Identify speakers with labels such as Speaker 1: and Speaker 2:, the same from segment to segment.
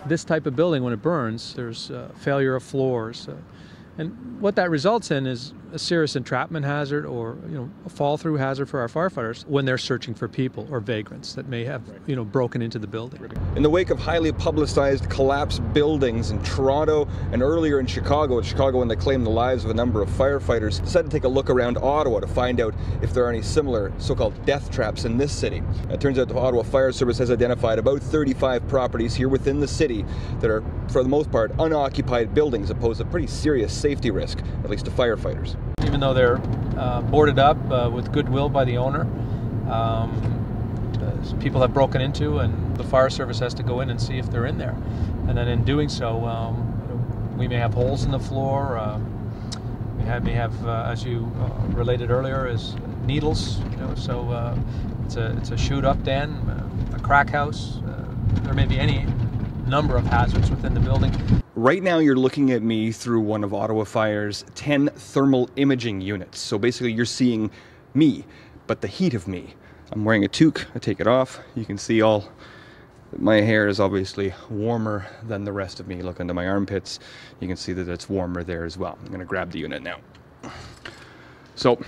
Speaker 1: this type of building, when it burns, there's failure of floors. And what that results in is a serious entrapment hazard or a fall-through hazard for our firefighters when they're searching for people or vagrants that may have broken into the building.
Speaker 2: In the wake of highly publicized collapsed buildings in Toronto and earlier in Chicago when they claimed the lives of a number of firefighters, decided to take a look around Ottawa to find out if there are any similar so-called death traps in this city. It turns out the Ottawa Fire Service has identified about 35 properties here within the city that are, for the most part, unoccupied buildings that pose a pretty serious safety risk, at least to firefighters.
Speaker 1: Even though they're boarded up with goodwill by the owner, people have broken into, and the fire service has to go in and see if they're in there. And then in doing so, we may have holes in the floor. We may have, as you related earlier, is needles. So it's a shoot-up den, a crack house. There may be any number of hazards within the building.
Speaker 2: Right now you're looking at me through one of Ottawa Fire's 10 thermal imaging units. So basically you're seeing me, but the heat of me. I'm wearing a toque, I take it off. You can see my hair is obviously warmer than the rest of me. Look under my armpits, you can see that it's warmer there as well. I'm gonna grab the unit now. So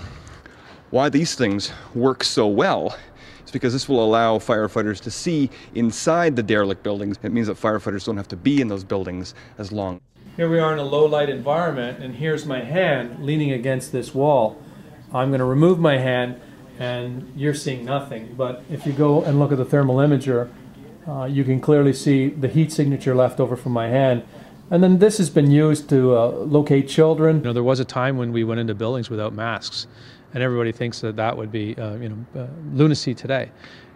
Speaker 2: why these things work so well is because this will allow firefighters to see inside the derelict buildings. It means that firefighters don't have to be in those buildings as long.
Speaker 1: Here we are in a low light environment, and here's my hand leaning against this wall. I'm going to remove my hand and you're seeing nothing, but if you go and look at the thermal imager, you can clearly see the heat signature left over from my hand. And then this has been used to locate children. There was a time when we went into buildings without masks, and everybody thinks that would be lunacy today.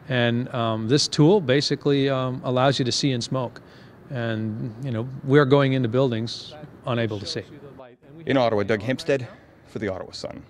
Speaker 1: And this tool basically allows you to see in smoke. And we're going into buildings unable to see.
Speaker 2: In Ottawa, Doug Hempstead for the Ottawa Sun.